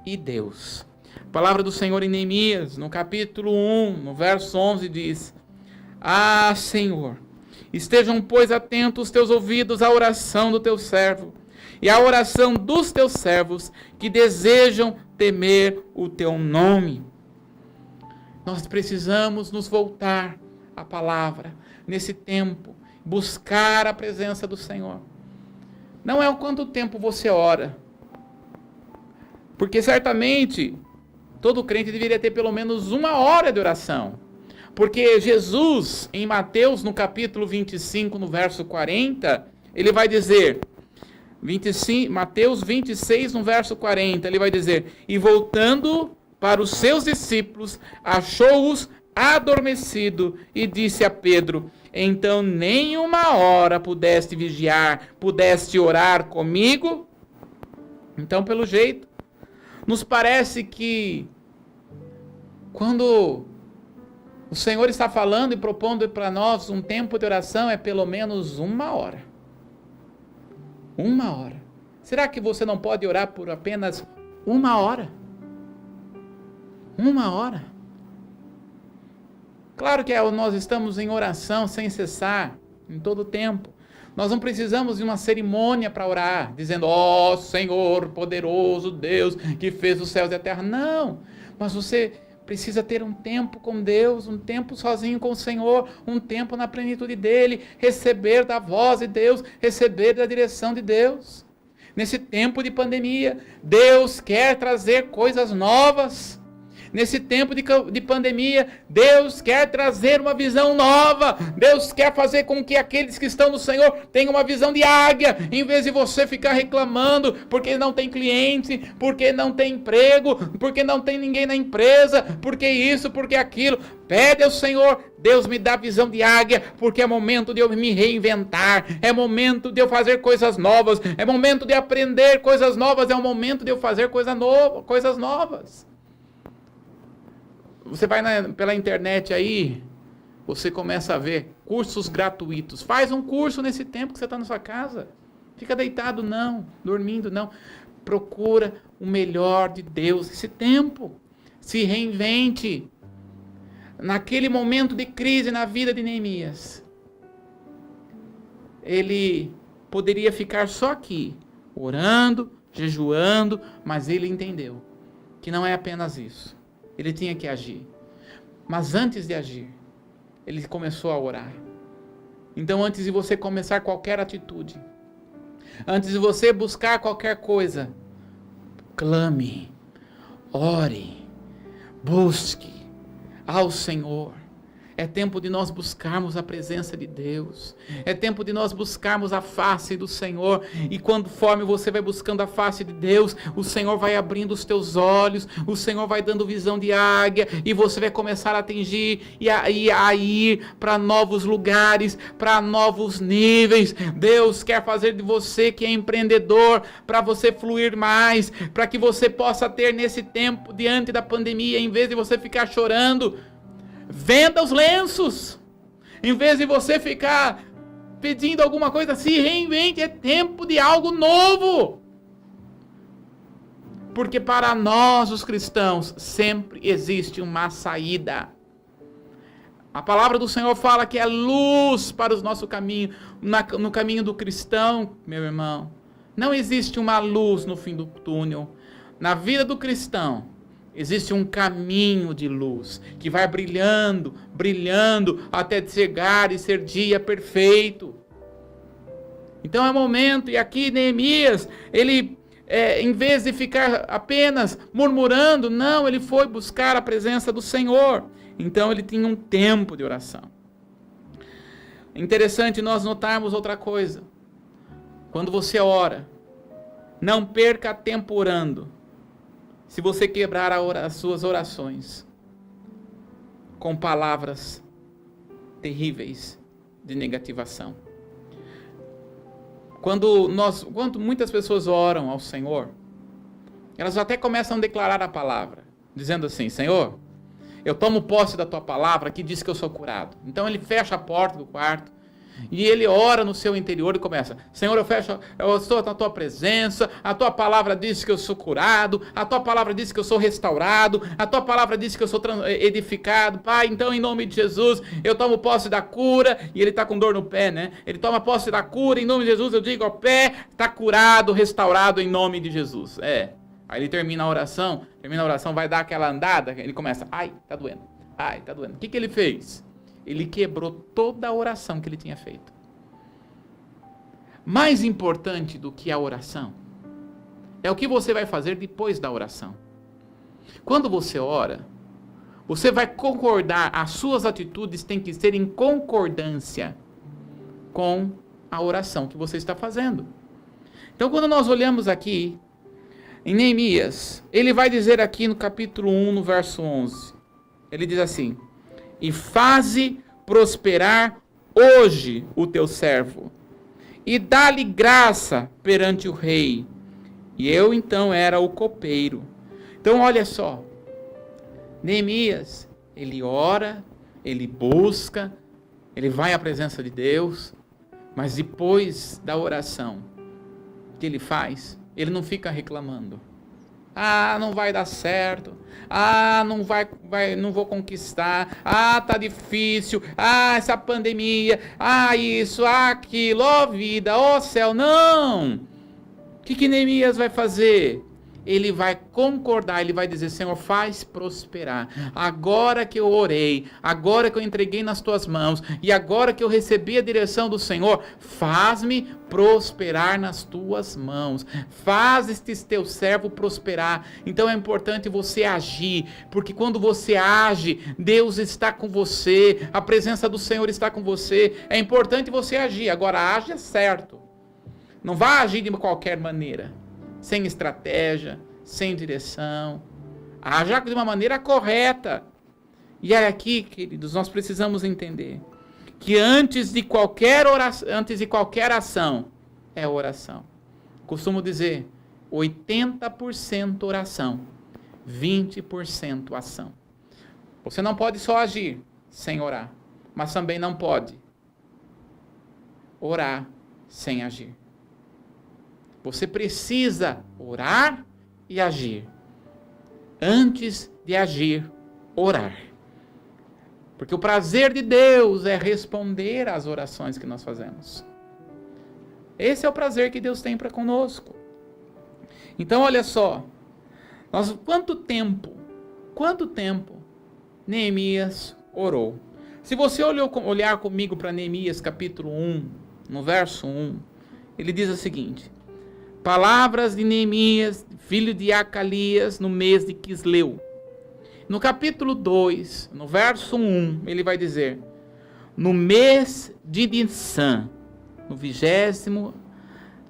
e Deus. A palavra do Senhor em Neemias, no capítulo 1, no verso 11, diz: Ah, Senhor, estejam, pois, atentos os teus ouvidos à oração do teu servo e à oração dos teus servos que desejam temer o teu nome. Nós precisamos nos voltar à palavra nesse tempo, buscar a presença do Senhor. Não é o quanto tempo você ora, porque certamente todo crente deveria ter pelo menos 1 hora de oração. Porque Jesus, em Mateus, no capítulo 25, no verso 40, ele vai dizer, Mateus 26, no verso 40, ele vai dizer: e voltando para os seus discípulos, achou-os adormecido e disse a Pedro: então nem 1 hora pudeste vigiar, pudeste orar comigo? Então, pelo jeito, nos parece que quando o Senhor está falando e propondo para nós um tempo de oração, é pelo menos 1 hora. 1 hora. Será que você não pode orar por apenas 1 hora? 1 hora. Claro que nós estamos em oração sem cessar, em todo o tempo. Nós não precisamos de uma cerimônia para orar, dizendo: ó Senhor poderoso Deus que fez os céus e a terra. Não, mas você precisa ter um tempo com Deus, um tempo sozinho com o Senhor, um tempo na plenitude dEle, receber da voz de Deus, receber da direção de Deus. Nesse tempo de pandemia, Deus quer trazer coisas novas. Nesse tempo de pandemia, Deus quer trazer uma visão nova. Deus quer fazer com que aqueles que estão no Senhor tenham uma visão de águia, em vez de você ficar reclamando porque não tem cliente, porque não tem emprego, porque não tem ninguém na empresa, porque isso, porque aquilo. Pede ao Senhor: Deus me dá visão de águia, porque é momento de eu me reinventar, é momento de eu fazer coisas novas, é momento de aprender coisas novas, é o momento de eu fazer coisas novas. Você vai pela internet aí, você começa a ver cursos gratuitos. Faz um curso nesse tempo que você está na sua casa. Fica deitado não, dormindo não. Procura o melhor de Deus nesse tempo. Se reinvente. Naquele momento de crise na vida de Neemias, ele poderia ficar só aqui, orando, jejuando, mas ele entendeu que não é apenas isso. Ele tinha que agir. Mas antes de agir, ele começou a orar. Então, antes de você começar qualquer atitude, antes de você buscar qualquer coisa, clame, ore, busque ao Senhor. É tempo de nós buscarmos a presença de Deus. É tempo de nós buscarmos a face do Senhor. E conforme você vai buscando a face de Deus, o Senhor vai abrindo os teus olhos, o Senhor vai dando visão de águia, e você vai começar a atingir e a ir para novos lugares, para novos níveis. Deus quer fazer de você que é empreendedor, para você fluir mais, para que você possa ter nesse tempo, diante da pandemia, em vez de você ficar chorando, venda os lenços. Em vez de você ficar pedindo alguma coisa, se reinvente. É tempo de algo novo. Porque para nós, os cristãos, sempre existe uma saída. A palavra do Senhor fala que é luz para o nosso caminho. No caminho do cristão, meu irmão, não existe uma luz no fim do túnel. Na vida do cristão, existe um caminho de luz que vai brilhando, brilhando, até chegar e ser dia perfeito. Então é momento, e aqui Neemias, ele, em vez de ficar apenas murmurando, não, ele foi buscar a presença do Senhor. Então ele tinha um tempo de oração. Interessante nós notarmos outra coisa. Quando você ora, não perca tempo orando. Se você quebrar as suas orações com palavras terríveis de negativação. Quando muitas pessoas oram ao Senhor, elas até começam a declarar a palavra, dizendo assim: Senhor, eu tomo posse da tua palavra que diz que eu sou curado. Então ele fecha a porta do quarto e ele ora no seu interior e começa: Senhor, eu estou na tua presença, a tua palavra diz que eu sou curado, a tua palavra diz que eu sou restaurado, a tua palavra diz que eu sou edificado. Pai, então em nome de Jesus, eu tomo posse da cura. E ele está com dor no pé, né? Ele toma posse da cura, em nome de Jesus, eu digo: o pé está curado, restaurado em nome de Jesus. Aí ele termina a oração, vai dar aquela andada, ele começa: ai, tá doendo. O que ele fez? Ele quebrou toda a oração que ele tinha feito. Mais importante do que a oração é o que você vai fazer depois da oração. Quando você ora, você vai concordar, as suas atitudes têm que ser em concordância com a oração que você está fazendo. Então, quando nós olhamos aqui em Neemias, ele vai dizer aqui no capítulo 1, no verso 11, ele diz assim: e faze prosperar hoje o teu servo, e dá-lhe graça perante o rei. E eu então era o copeiro. Então olha só, Neemias, ele ora, ele busca, ele vai à presença de Deus, mas depois da oração, o que ele faz? Ele não fica reclamando. Não vai dar certo. Não vou conquistar. Tá difícil. Essa pandemia. Isso, aquilo. Vida, céu. Não. O que Neemias vai fazer? Ele vai concordar, ele vai dizer: Senhor, faz prosperar. Agora que eu orei, agora que eu entreguei nas tuas mãos, e agora que eu recebi a direção do Senhor, faz-me prosperar nas tuas mãos. Faz este teu servo prosperar. Então é importante você agir, porque quando você age, Deus está com você, a presença do Senhor está com você. É importante você agir. Agora, haja certo. Não vá agir de qualquer maneira, sem estratégia, sem direção. Haja de uma maneira correta. E é aqui, queridos, nós precisamos entender que antes de qualquer ação, é oração. Costumo dizer, 80% oração, 20% ação. Você não pode só agir sem orar, mas também não pode orar sem agir. Você precisa orar e agir. Antes de agir, orar. Porque o prazer de Deus é responder às orações que nós fazemos. Esse é o prazer que Deus tem para conosco. Então, olha só. Quanto tempo Neemias orou? Se você olhar comigo para Neemias capítulo 1, no verso 1, ele diz o seguinte: palavras de Neemias, filho de Acalias, no mês de Quisleu. No capítulo 2, no verso 1, ele vai dizer: no mês de Nissan, no 20º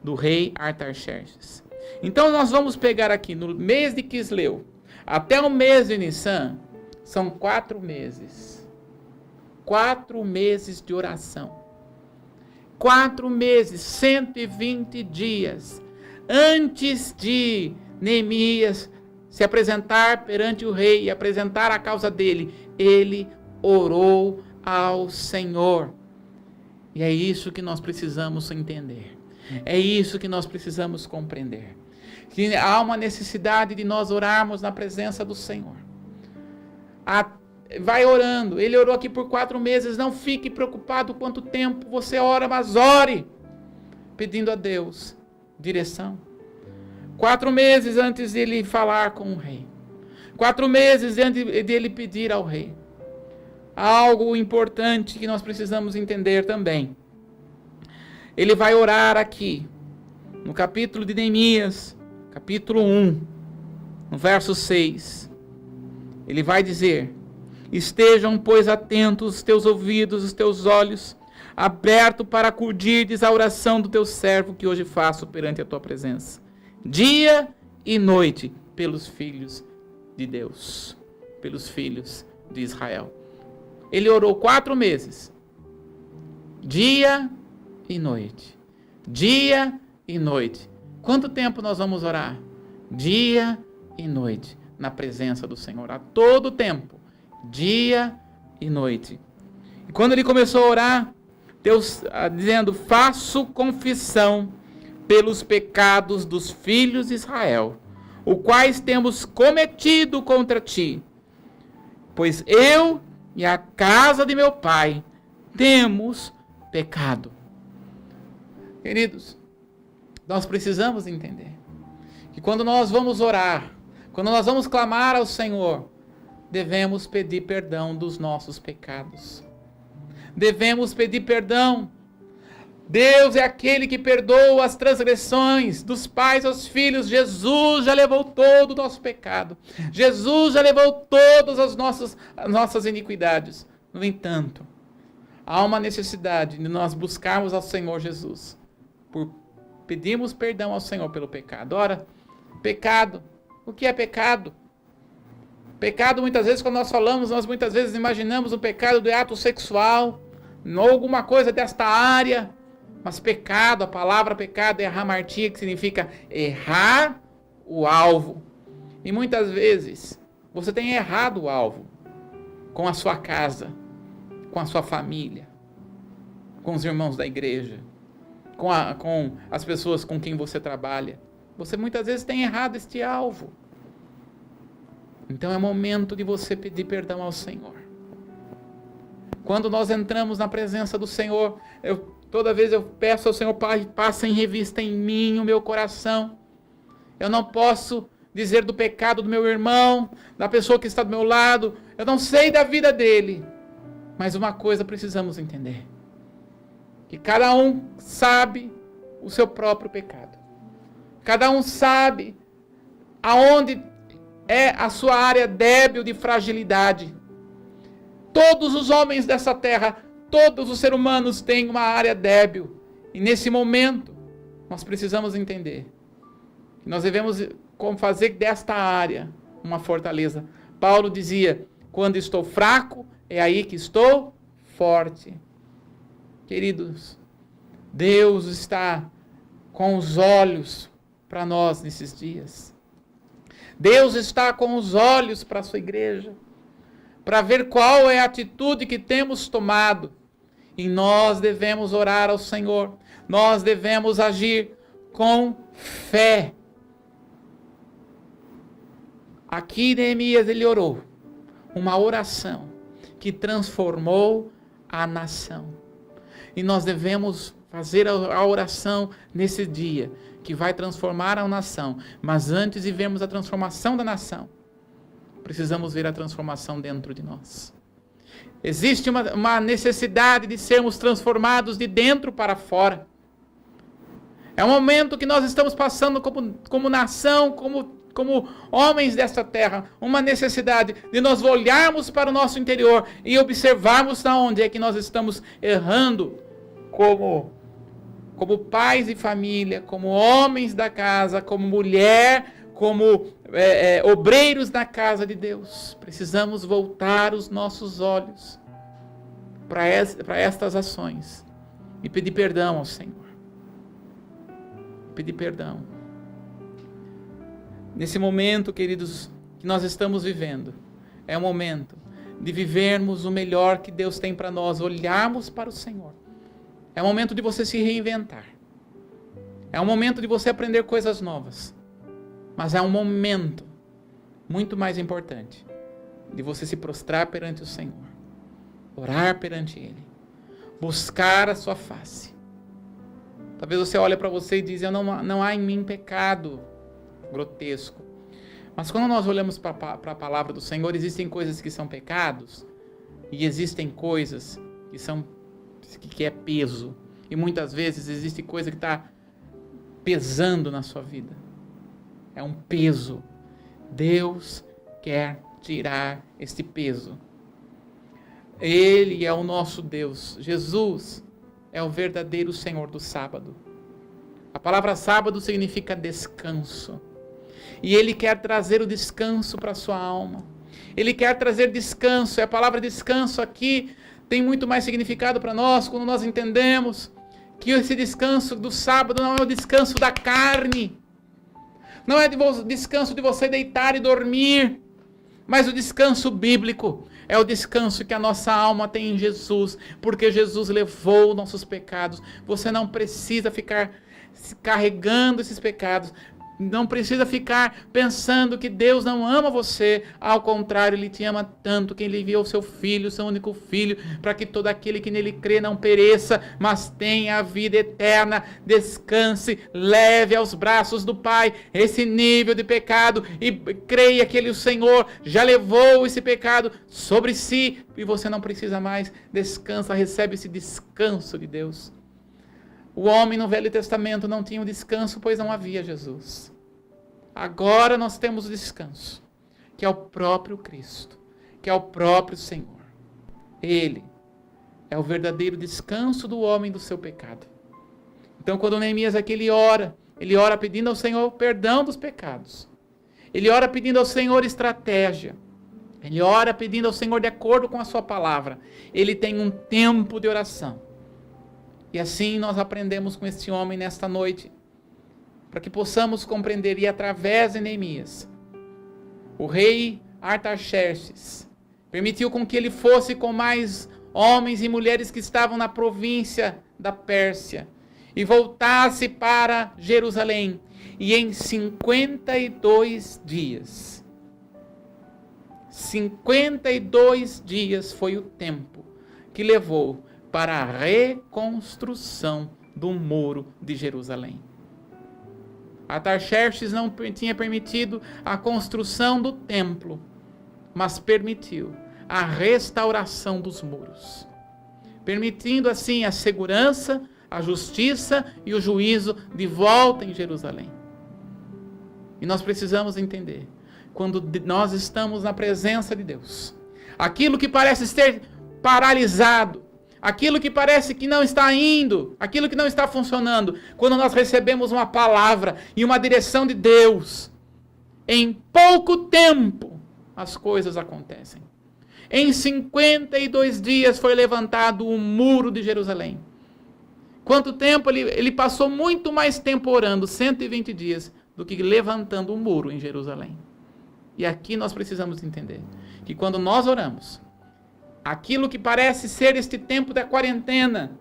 do rei Artaxerxes. Então nós vamos pegar aqui, no mês de Quisleu, até o mês de Nissan, são 4 meses. 4 meses de oração. 4 meses, 120 dias. Antes de Neemias se apresentar perante o rei e apresentar a causa dele, ele orou ao Senhor. E é isso que nós precisamos entender. É isso que nós precisamos compreender. Que há uma necessidade de nós orarmos na presença do Senhor. Vai orando. Ele orou aqui por 4 meses. Não fique preocupado quanto tempo você ora, mas ore, pedindo a Deus direção. 4 meses antes de ele falar com o rei. 4 meses antes de ele pedir ao rei. Algo importante que nós precisamos entender também. Ele vai orar aqui, no capítulo de Neemias, capítulo 1, no verso 6. Ele vai dizer: Estejam, pois, atentos os teus ouvidos, os teus olhos, abertos para acudirdes à oração do teu servo que hoje faço perante a tua presença, dia e noite, pelos filhos de Deus, pelos filhos de Israel. Ele orou 4 meses, dia e noite, dia e noite. Quanto tempo nós vamos orar? Dia e noite, na presença do Senhor, a todo tempo, dia e noite. E quando ele começou a orar, Deus dizendo: faço confissão pelos pecados dos filhos de Israel, os quais temos cometido contra ti, pois eu e a casa de meu pai temos pecado. Queridos, nós precisamos entender que quando nós vamos orar, quando nós vamos clamar ao Senhor, devemos pedir perdão dos nossos pecados. Devemos pedir perdão. Deus é aquele que perdoa as transgressões dos pais aos filhos. Jesus já levou todo o nosso pecado. Jesus já levou todas as nossas iniquidades. No entanto, há uma necessidade de nós buscarmos ao Senhor Jesus, por pedirmos perdão ao Senhor pelo pecado. Ora, pecado, o que é pecado? Pecado, muitas vezes, quando nós falamos, nós muitas vezes imaginamos o pecado do ato sexual, ou alguma coisa desta área. Mas pecado, a palavra pecado é hamartia, que significa errar o alvo. E muitas vezes você tem errado o alvo com a sua casa, com a sua família, com os irmãos da igreja, com as pessoas com quem você trabalha. Você muitas vezes tem errado este alvo. Então é momento de você pedir perdão ao Senhor. Quando nós entramos na presença do Senhor, toda vez eu peço ao Senhor: Pai, passa em revista em mim o meu coração. Eu não posso dizer do pecado do meu irmão, da pessoa que está do meu lado. Eu não sei da vida dele. Mas uma coisa precisamos entender: que cada um sabe o seu próprio pecado. Cada um sabe aonde é a sua área débil de fragilidade. Todos os homens dessa terra, todos os seres humanos têm uma área débil. E nesse momento, nós precisamos entender que nós devemos fazer desta área uma fortaleza. Paulo dizia: quando estou fraco, é aí que estou forte. Queridos, Deus está com os olhos para nós nesses dias. Deus está com os olhos para a sua igreja, para ver qual é a atitude que temos tomado. E nós devemos orar ao Senhor. Nós devemos agir com fé. Aqui Neemias, ele orou uma oração que transformou a nação. E nós devemos fazer a oração nesse dia, que vai transformar a nação. Mas antes de vermos a transformação da nação, precisamos ver a transformação dentro de nós. Existe uma necessidade de sermos transformados de dentro para fora. É um momento que nós estamos passando como nação, como homens desta terra, uma necessidade de nós olharmos para o nosso interior e observarmos onde é que nós estamos errando como pais de família, como homens da casa, como mulher, como obreiros na casa de Deus. Precisamos voltar os nossos olhos para estas ações e pedir perdão ao Senhor. Pedir perdão. Nesse momento, queridos, que nós estamos vivendo, é o momento de vivermos o melhor que Deus tem para nós, olharmos para o Senhor. É o momento de você se reinventar. É o momento de você aprender coisas novas. Mas é um momento muito mais importante de você se prostrar perante o Senhor, orar perante Ele, buscar a sua face. Talvez você olhe para você e diz: não há em mim pecado grotesco. Mas quando nós olhamos para a palavra do Senhor, existem coisas que são pecados e existem coisas que é peso. E muitas vezes existe coisa que está pesando na sua vida. É um peso. Deus quer tirar este peso Ele é o nosso Deus. Jesus é o verdadeiro Senhor do sábado. A palavra sábado significa descanso. E Ele quer trazer o descanso para a sua alma. Ele quer trazer descanso. E a palavra descanso aqui tem muito mais significado para nós quando nós entendemos que esse descanso do sábado não é o descanso da carne. Não é o descanso de você deitar e dormir. Mas o descanso bíblico é o descanso que a nossa alma tem em Jesus, porque Jesus levou nossos pecados. Você não precisa ficar carregando esses pecados, não precisa ficar pensando que Deus não ama você. Ao contrário, Ele te ama tanto que Ele enviou o seu Filho, o seu único Filho, para que todo aquele que nele crê não pereça, mas tenha a vida eterna. Descanse, leve aos braços do Pai esse nível de pecado e creia que Ele, o Senhor, já levou esse pecado sobre si e você não precisa mais. Descansa, recebe esse descanso de Deus. O homem no Velho Testamento não tinha o descanso, pois não havia Jesus. Agora nós temos o descanso, que é o próprio Cristo, que é o próprio Senhor. Ele é o verdadeiro descanso do homem do seu pecado. Então, quando Neemias aqui ele ora pedindo ao Senhor perdão dos pecados. Ele ora pedindo ao Senhor estratégia. Ele ora pedindo ao Senhor de acordo com a sua palavra. Ele tem um tempo de oração. E assim nós aprendemos com este homem nesta noite, para que possamos compreender, e através de Neemias, o rei Artaxerxes permitiu com que ele fosse com mais homens e mulheres que estavam na província da Pérsia, e voltasse para Jerusalém, e em 52 dias, 52 dias foi o tempo que levou para a reconstrução do muro de Jerusalém. Artaxerxes não tinha permitido a construção do templo, mas permitiu a restauração dos muros, permitindo assim a segurança, a justiça e o juízo de volta em Jerusalém. E nós precisamos entender, quando nós estamos na presença de Deus, aquilo que parece ser paralisado, aquilo que parece que não está indo, aquilo que não está funcionando, quando nós recebemos uma palavra e uma direção de Deus, em pouco tempo as coisas acontecem. Em 52 dias foi levantado o muro de Jerusalém. Quanto tempo? Ele passou muito mais tempo orando, 120 dias, do que levantando o muro em Jerusalém. E aqui nós precisamos entender que quando nós oramos, aquilo que parece ser este tempo da quarentena,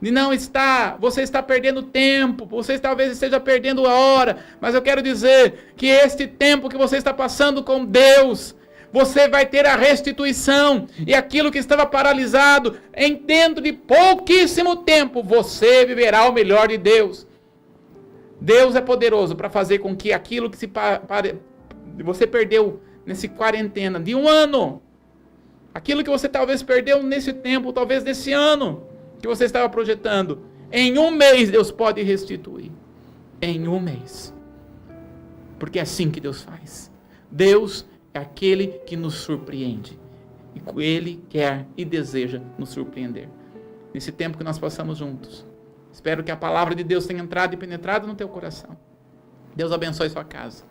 de não estar, você está perdendo tempo, você talvez esteja perdendo a hora, mas eu quero dizer que este tempo que você está passando com Deus, você vai ter a restituição, e aquilo que estava paralisado, em dentro de pouquíssimo tempo, você viverá o melhor de Deus. Deus é poderoso para fazer com que aquilo que você perdeu nesse quarentena de um ano, aquilo que você talvez perdeu nesse tempo, talvez nesse ano que você estava projetando, em um mês Deus pode restituir. Em um mês. Porque é assim que Deus faz. Deus é aquele que nos surpreende. E Ele quer e deseja nos surpreender. Nesse tempo que nós passamos juntos. Espero que a palavra de Deus tenha entrado e penetrado no teu coração. Deus abençoe sua casa.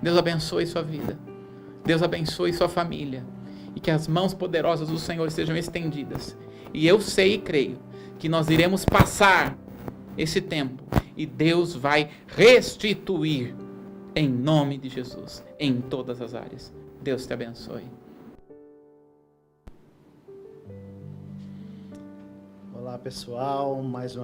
Deus abençoe sua vida. Deus abençoe sua família. E que as mãos poderosas do Senhor sejam estendidas. E eu sei e creio que nós iremos passar esse tempo e Deus vai restituir em nome de Jesus, em todas as áreas. Deus te abençoe. Olá pessoal, mais uma vez